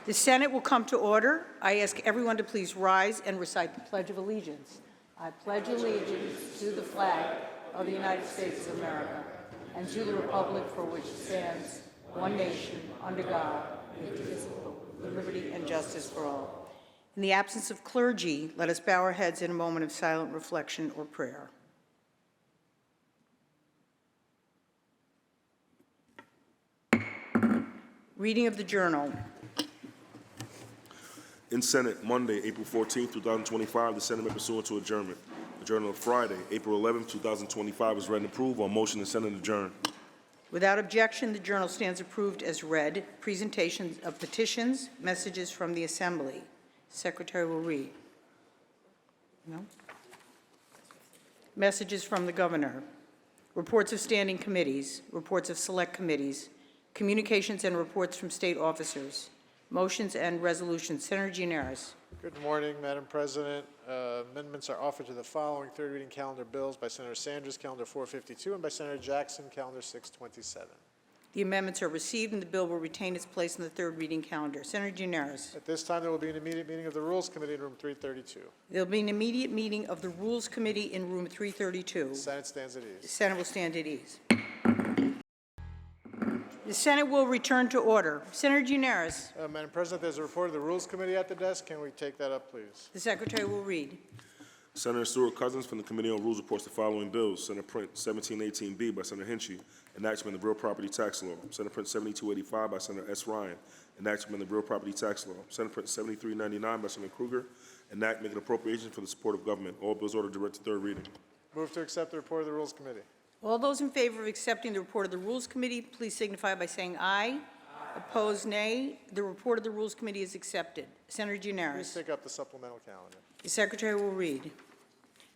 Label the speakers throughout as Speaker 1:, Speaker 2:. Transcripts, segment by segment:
Speaker 1: The Senate will come to order. I ask everyone to please rise and recite the Pledge of Allegiance. I pledge allegiance to the flag of the United States of America and to the republic for which it stands, one nation, under God, indivisible, with liberty and justice for all. In the absence of clergy, let us bow our heads in a moment of silent reflection or prayer. Reading of the Journal.
Speaker 2: In Senate, Monday, April 14, 2025, the Senate met pursuant to adjournment. The Journal of Friday, April 11, 2025, is read and approved on motion the Senate adjourn.
Speaker 1: Without objection, the Journal stands approved as read. Presentations of petitions, messages from the Assembly. Secretary will read. No? Messages from the Governor. Reports of standing committees. Reports of select committees. Communications and reports from state officers. Motions and resolutions. Senator Gianaris.
Speaker 3: Good morning, Madam President. Amendments are offered to the following third reading calendar bills by Senator Sanders, calendar 452, and by Senator Jackson, calendar 627.
Speaker 1: The amendments are received and the bill will retain its place in the third reading calendar. Senator Gianaris.
Speaker 3: At this time, there will be an immediate meeting of the Rules Committee in room 332.
Speaker 1: There will be an immediate meeting of the Rules Committee in room 332.
Speaker 3: The Senate stands at
Speaker 1: The
Speaker 3: ease.
Speaker 1: Senate will stand at ease. The Senate will return to order. Senator Gianaris.
Speaker 3: Madam President, there's a report of the Rules Committee at the desk. Can we take that up, please?
Speaker 1: The Secretary will read.
Speaker 2: Senator Stuart Cousins from the Committee on Rules reports the following bills. Senate Print 1718B by Senator Hinchey, enactment of the Real Property Tax Law. Senate Print 7285 by Senator S. Ryan, enactment of the Real Property Tax Law. Senate Print 7399 by Senator Kruger, enact making appropriations for the support of government. All bills ordered direct to third reading.
Speaker 3: Move to accept the report of the Rules Committee.
Speaker 1: All those in favor of accepting the report of the Rules Committee, please signify by saying aye. Opposed, nay. The report of the Rules Committee is accepted. Senator
Speaker 3: Please
Speaker 1: Gianaris.
Speaker 3: take up the supplemental calendar.
Speaker 1: The Secretary will read.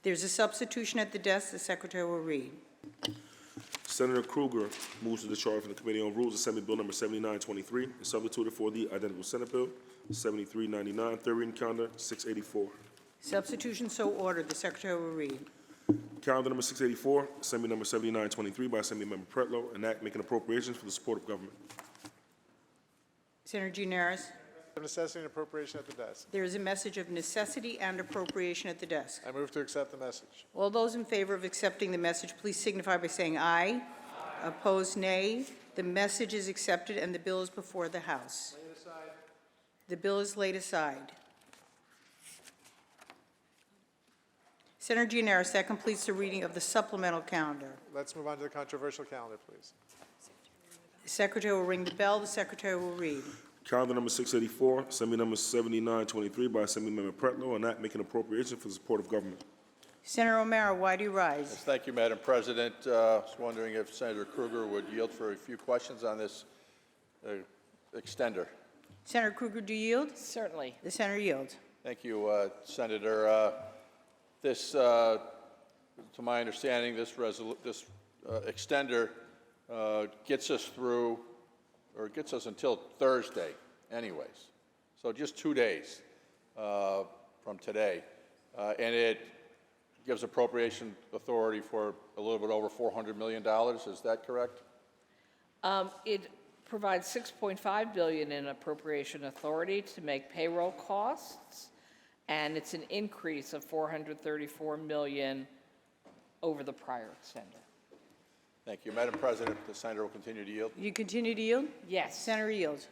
Speaker 1: There's a substitution at the desk. The Secretary will read.
Speaker 2: Senator Kruger moves to discharge from the Committee on Rules Assembly Bill number 7923 and substituted for the identical Senate Bill 7399, third reading calendar 684.
Speaker 1: Substitution so ordered. The Secretary will read.
Speaker 2: Calendar number 684, Assembly number 7923 by Assembly Member Pretlow, enact making appropriations for the support of government.
Speaker 1: Senator Gianaris.
Speaker 3: Of necessity and appropriation at the desk.
Speaker 1: There is a message of necessity and appropriation at the desk.
Speaker 3: I move to accept the message.
Speaker 1: All those in favor of accepting the message, please signify by saying aye. Opposed, nay. The message is accepted and the bill is before the House.
Speaker 3: Laid aside.
Speaker 1: The bill is laid aside. Senator Gianaris, that completes the reading of the supplemental calendar.
Speaker 3: Let's move on to the controversial calendar, please.
Speaker 1: The Secretary will ring the bell. The Secretary will read.
Speaker 2: Calendar number 684, Assembly number 7923 by Assembly Member Pretlow, enact making appropriations for the support of government.
Speaker 1: Senator O'Mara, why do you rise?
Speaker 4: Yes, thank you, Madam President. I was wondering if Senator Kruger would yield for a few questions on this extender.
Speaker 1: Senator Kruger, do you yield?
Speaker 5: Certainly.
Speaker 1: The Senator yields.
Speaker 4: Thank you, Senator. To my understanding, this extender gets us through, or gets us until Thursday anyways. So just 2 days from today. And it gives appropriation authority for a little bit over $400 million. Is that correct?
Speaker 5: It provides $6.5 billion in appropriation authority to make payroll costs, and it's an increase of $434 million over the prior extender.
Speaker 4: Thank you. Madam President, the Senator will continue to yield.
Speaker 1: You continue to yield?
Speaker 5: Yes.
Speaker 1: Senator yields.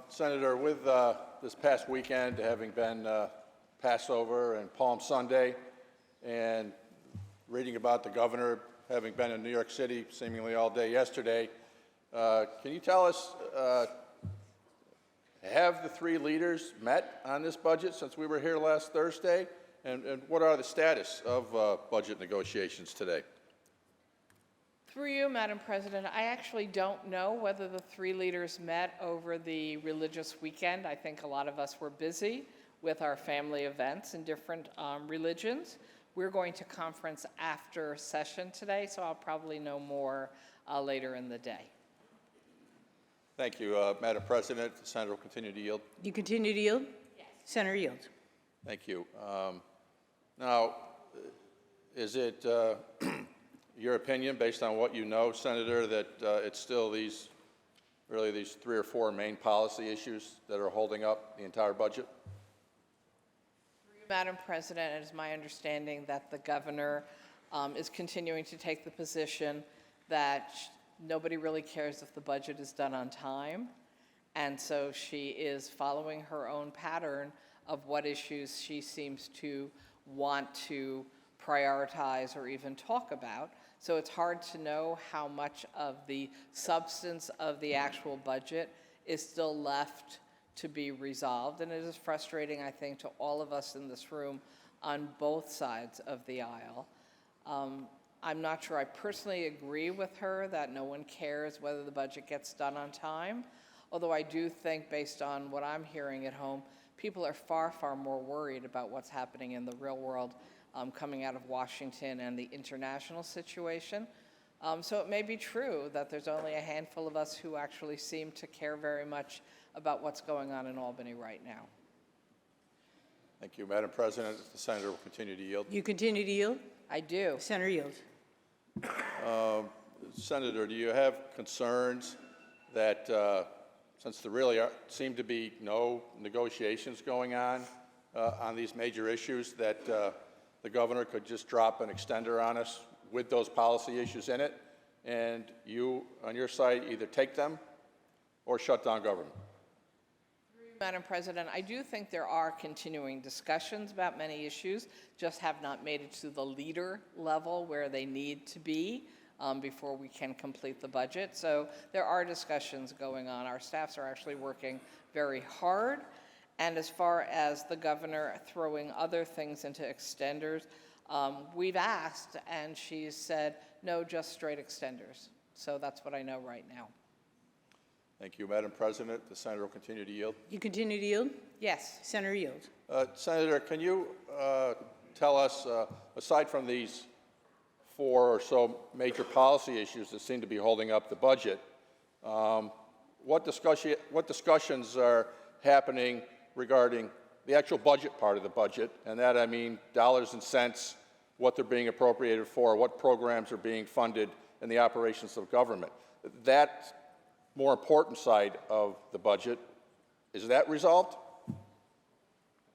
Speaker 4: Senator, with this past weekend having been Passover and Palm Sunday, and reading about the governor having been in New York City seemingly all day yesterday, can you tell us, have the three leaders met on this budget since we were here last Thursday? And what are the status of budget negotiations today?
Speaker 5: Through you, Madam President, I actually don't know whether the three leaders met over the religious weekend. I think a lot of us were busy with our family events in different religions. We're going to conference after session today, so I'll probably know more later in the day.
Speaker 4: Thank you, Madam President. The Senator will continue to yield.
Speaker 1: You continue to yield? Yes. Senator yields.
Speaker 4: Thank you. Now, is it your opinion, based on what you know, Senator, that it's still these really these 3 or 4 main policy issues that are holding up the entire budget?
Speaker 5: Madam President, it is my understanding that the governor is continuing to take the position that nobody really cares if the budget is done on time. And so she is following her own pattern of what issues she seems to want to prioritize or even talk about. So it's hard to know how much of the substance of the actual budget is still left to be resolved. And it is frustrating, I think, to all of us in this room on both sides of the aisle. I'm not sure I personally agree with her that no one cares whether the budget gets done on time, although I do think, based on what I'm hearing at home, people are far, far more worried about what's happening in the real world coming out of Washington and the international situation. So it may be true that there's only a handful of us who actually seem to care very much about what's going on in Albany right now.
Speaker 4: Thank you, Madam President. The senator will continue to yield.
Speaker 1: You continue to yield?
Speaker 5: I do.
Speaker 1: Senator yields.
Speaker 4: Senator, do you have concerns that since there really seem to be no negotiations going on these major issues, that the governor could just drop an extender on us with those policy issues in it, and you, on your side, either take them or shut down government?
Speaker 5: Madam President, I do think there are continuing discussions about many issues, just have not made it to the leader level where they need to be before we can complete the budget. So there are discussions going on. Our staffs are actually working very hard. And as far as the governor throwing other things into extenders, we've asked, and she's said, no, just straight extenders. So that's what I know right now.
Speaker 4: Thank you, Madam President. The senator will continue to yield.
Speaker 1: You continue to yield?
Speaker 5: Yes.
Speaker 1: Senator yields.
Speaker 4: Senator, can you tell us, aside from these 4 or so major policy issues that seem to be holding up the budget, what discussions are happening regarding the actual budget part of the budget? And that, I mean, dollars and cents, what they're being appropriated for, what programs are being funded in the operations of government. That more important side of the budget, is that resolved?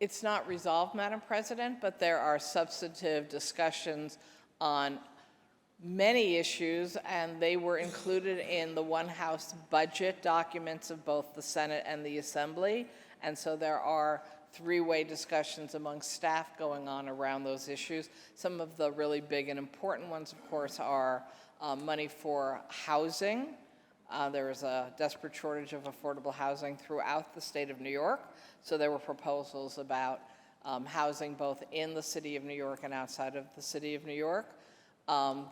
Speaker 5: It's not resolved, Madam President, but there are substantive discussions on many issues, and they were included in the One House budget documents of both the Senate and the Assembly. And so there are 3-way discussions among staff going on around those issues. Some of the really big and important ones, of course, are money for housing. There is a desperate shortage of affordable housing throughout the state of New York. So there were proposals about housing both in the city of New York and outside of the city of New York.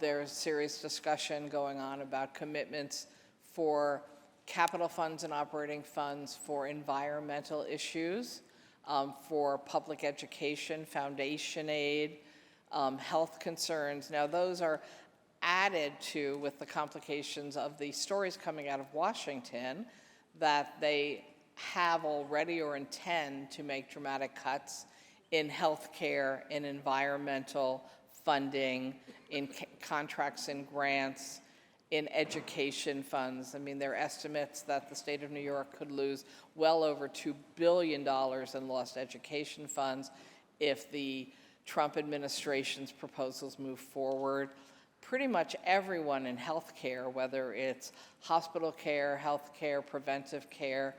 Speaker 5: There's serious discussion going on about commitments for capital funds and operating funds for environmental issues, for public education, foundation aid, health concerns. Now, those are added to with the complications of the stories coming out of Washington that they have already or intend to make dramatic cuts in health care, in environmental funding, in contracts and grants, in education funds. I mean, there are estimates that the state of New York could lose well over $2 billion in lost education funds if the Trump administration's proposals move forward. Pretty much everyone in health care, whether it's hospital care, health care, preventive care,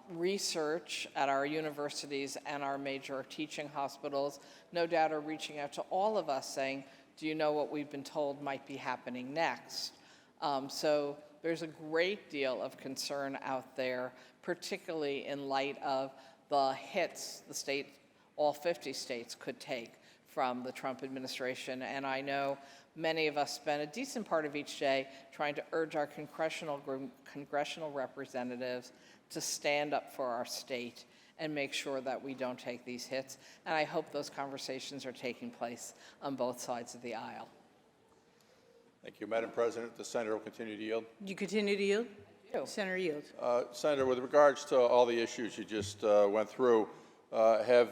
Speaker 5: research at our universities and our major teaching hospitals, no doubt are reaching out to all of us saying, do you know what we've been told might be happening next? So there's a great deal of concern out there, particularly in light of the hits the state, all 50 states could take from the Trump administration. And I know many of us spend a decent part of each day trying to urge our congressional representatives to stand up for our state and make sure that we don't take these hits. And I hope those conversations are taking place on both sides of the aisle.
Speaker 4: Thank you, Madam President. The senator will continue to yield.
Speaker 1: You continue to yield?
Speaker 5: I do.
Speaker 1: Senator yields.
Speaker 4: Senator, with regards to all the issues you just went through, have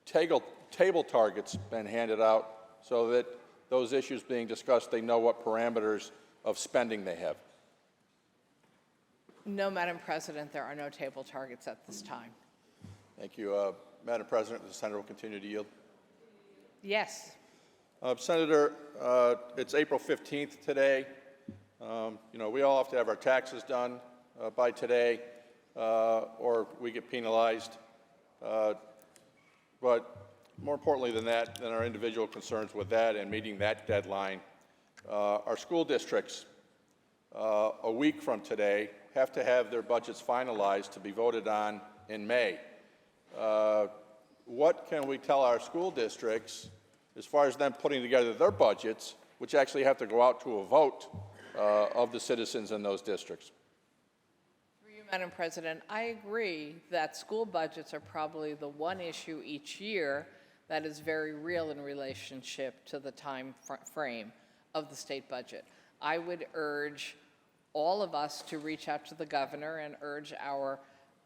Speaker 4: table targets been handed out so that those issues being discussed, they know what parameters of spending they have?
Speaker 5: No, Madam President, there are no table targets at this time.
Speaker 4: Thank you. Madam President, the senator will continue to yield.
Speaker 5: Yes.
Speaker 4: Senator, it's April 15th today. We all have to have our taxes done by today, or we get penalized. But more importantly than that, than our individual concerns with that and meeting that deadline, our school districts, a week from today, have to have their budgets finalized to be voted on in May. What can we tell our school districts as far as them putting together their budgets, which actually have to go out to a vote of the citizens in those districts?
Speaker 5: Through you, Madam President, I agree that school budgets are probably the one issue each year that is very real in relationship to the time frame of the state budget. I would urge all of us to reach out to the governor and urge our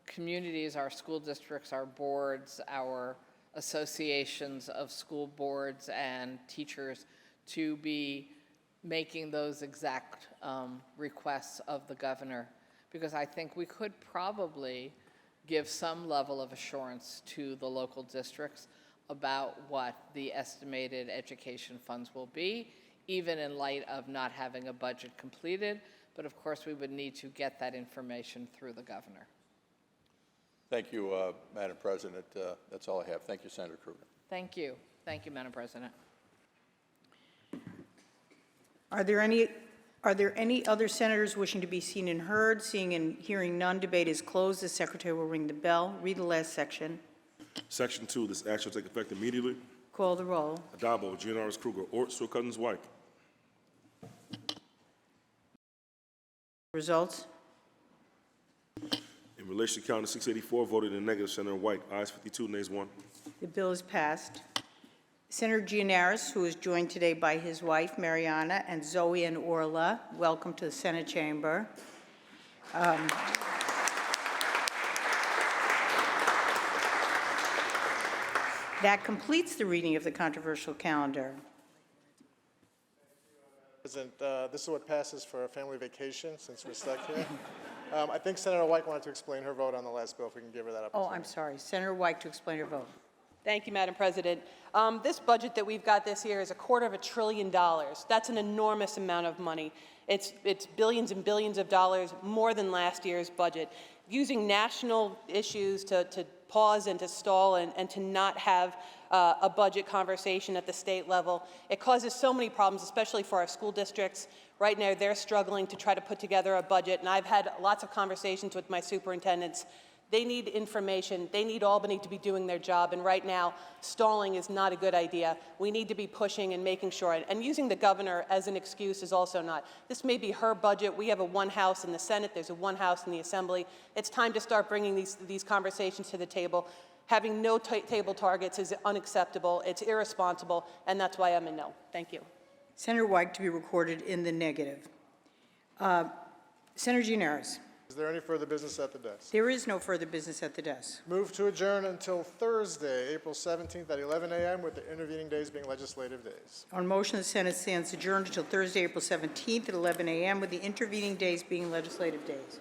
Speaker 5: communities, our school districts, our boards, our associations of school boards and teachers to be making those exact requests of the governor, because I think we could probably give some level of assurance to the local districts about what the estimated education funds will be, even in light of not having a budget completed. But of course, we would need to get that information through the governor.
Speaker 4: Thank you, Madam President. That's all I have. Thank you, Senator Krueger.
Speaker 5: Thank you. Thank you, Madam President.
Speaker 1: Are there any other senators wishing to be seen and heard? Seeing and hearing none, debate is closed. The secretary will ring the bell. Read the last section.
Speaker 2: Section 2, this act shall take effect immediately.
Speaker 1: Call the roll.
Speaker 2: Addabbo, Gianaris Kruger, Ort, Stewart-Cousins, White.
Speaker 1: Results?
Speaker 2: In relation to calendar 684, voted in the negative, Senator White. Ayes 52, nays 1.
Speaker 1: The bill is passed. Senator Gianaris, who is joined today by his wife, Mariana, and Zoe and Orla, welcome to the Senate chamber. That completes the reading of the controversial calendar.
Speaker 3: President, this is what passes for a family vacation since we're stuck here. I think Senator White wanted to explain her vote on the last bill, if we can give her that opportunity.
Speaker 1: Oh, I'm sorry. Senator White to explain her vote.
Speaker 6: Thank you, Madam President. This budget that we've got this year is $250 billion. That's an enormous amount of money. It's billions and billions of dollars more than last year's budget. Using national issues to pause and to stall and to not have a budget conversation at the state level, it causes so many problems, especially for our school districts. Right now, they're struggling to try to put together a budget, and I've had lots of conversations with my superintendents. They need information. They need Albany to be doing their job, and right now, stalling is not a good idea. We need to be pushing and making sure, and using the governor as an excuse is also not. This may be her budget. We have a one house in the Senate. There's a one house in the Assembly. It's time to start bringing these conversations to the table. Having no table targets is unacceptable. It's irresponsible, and that's why I'm a no. Thank you.
Speaker 1: Senator White to be recorded in the negative. Senator Gianaris.
Speaker 3: Is there any further business at the desk?
Speaker 1: There is no further business at the desk.
Speaker 3: Move to adjourn until Thursday, April 17th at 11 a.m. with the intervening days being legislative days.
Speaker 1: On motion, the Senate stands adjourned until Thursday, April 17th at 11 a.m. with the intervening days being legislative days.